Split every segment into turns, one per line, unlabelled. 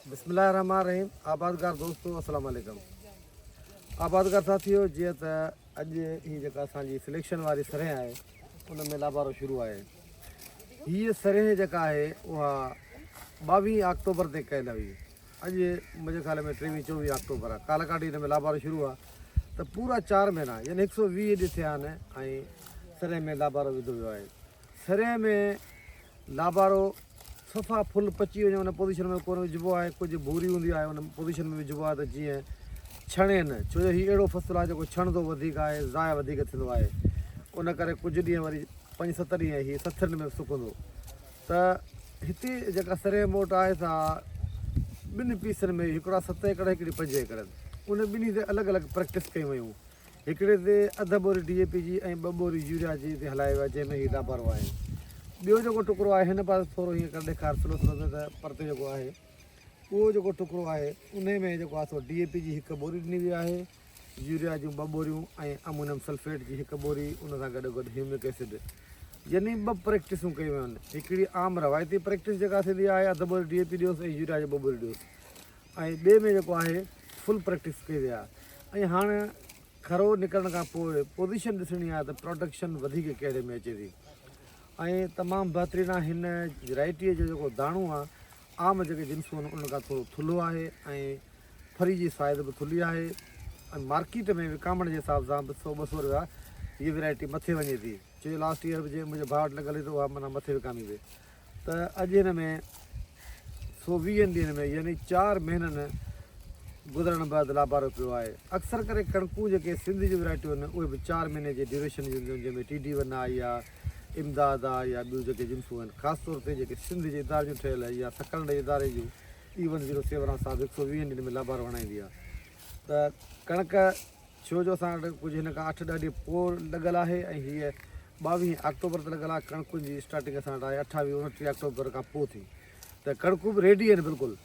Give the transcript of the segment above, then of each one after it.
बिस्मिल्लाहिर्रहमानिर्रहीम। आबादगार दोस्तों अस्सलाम वालेकुम। आबादगार साथियों, जी त अॼु ही जेका असांजी सिलेक्शन वारी सरें आहे उन में लाबारो शुरू आहे। हीअ सरें जेका आहे उहा 22 अक्टूबर ते कयल हुई। अॼु मुंहिंजे ख़्याल में 23-24 अक्टूबर आहे। कालकाटी हिन में लाबारो शुरू आहे त पूरा 4 महीना यानी 120 ॾींहं थिया आहिनि ऐं सरें में लाबारो विधो वियो आहे। सरें में लाबारो सफ़ा फुल पची वञे उन पोज़ीशन में कोन विझिबो आहे। कुझु भूरी हूंदी आहे उन पोज़ीशन में विझिबो आहे त जीअं छणे न, छो जो हीउ अहिड़ो फ़सुलु आहे जेको छणंदो वधीक आहे, ज़ाया वधीक थींदो आहे। उन करे कुझु ॾींहं वरी 5-7 ॾींहं हीअ सथरनि में सुकंदो। त हिते जेका सरें मोट आहे सा 2 पीसनि में, हिकिड़ा 7 एकड़ हिकिड़ी 5 एकड़, उन ॿिन्ही ते अलॻि अलॻि प्रैक्टिस कयूं वयूं। हिकिड़े ते अधु बोरी DAP जी ऐं 2 बोरी यूरिया जी ते हलाए विया, जंहिंमें हीउ लाबारो आहे। ॿियो जेको टुकड़ो आहे हिन पासे थोरो हीअं करे ॾेखार स्लो में त परते जेको आहे उहो जेको टुकड़ो आहे उन में जेको आहे सो DAP जी 1 बोरी ॾिनी वई आहे, यूरिया जूं 2 बोरियूं ऐं अमोनियम सल्फेट जी 1 बोरी, उन सां गॾु ह्यूमिक एसिड, यानी 2 प्रैक्टिसूं कयूं वियूं आहिनि। हिकिड़ी आम रवायती प्रैक्टिस जेका थींदी आहे, अधु बोरी DAP ॾियोसि ऐं यूरिया जो 2 बोरी ॾियोसि, ऐं ॿिए में जेको आहे फुल प्रैक्टिस कई वई आहे। ऐं हाणे खरो निकिरण खां पोइ पोज़ीशन ॾिसणी आहे त प्रोडक्शन वधीक कहिड़े में अचे थी। ऐं तमामु बहितरीनु आहे हिन वैराइटीअ जो जेको दाणो आहे, आम जेके जिन्सूं आहिनि उन खां थोरो थुल्हो आहे ऐं फरी जी साइज़ बि थुल्ही आहे। ऐं मार्केट में विकामण जे हिसाब सां 100-200 रुपया हीअ वैराइटी मथे वञे थी। छो जो लास्ट ईयर बि मुंहिंजे भाउ वटि लॻल हुई त उहा माना मथे विकामी वई। त अॼु हिन में 120 ॾींहंनि में यानी 4 महीननि गुज़रण बैदि लाबारो पियो आहे। अक्सर करे कणकूं जेके सिंध जी वैराइटियूं आहिनि उहे बि 4 महीने जे ड्यूरेशन जी हूंदियूं आहिनि, जंहिंमें TD1 आहे या इमदाद आहे या ॿियूं जेके जिन्सूं आहिनि, ख़ासि तौर ते जेके सिंध जे इदारे जूं ठहियल आहे या सकंड इदारे जूं E107 सां 120 ॾींहंनि में लाबारो हणाईंदी आहे। त कणक छो जो असां वटि कुझु हिन खां 8-10 ॾींहं पोइ लॻल आहे ऐं हीअ 22 अक्टूबर ते लॻल आहे। कणकुनि जी स्टार्टिंग असां वटि आहे 28-29 अक्टूबर खां पोइ थी। त कणकूं बि रेडी आहिनि बिल्कुलु।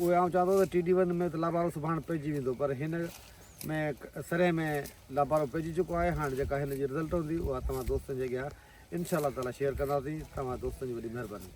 उहे आउं चवां थो त TD1 में त लाबारो सुभाणे पइजी वेंदो, पर हिन में सरें में लाबारो पइजी चुको आहे। हाणे जेका हिन जी रिज़ल्ट हूंदी उहा तव्हां दोस्तनि जे अॻियां इंशाअल्लाह ताला शेयर कंदासीं। तव्हां दोस्तनि जी वॾी महिरबानी।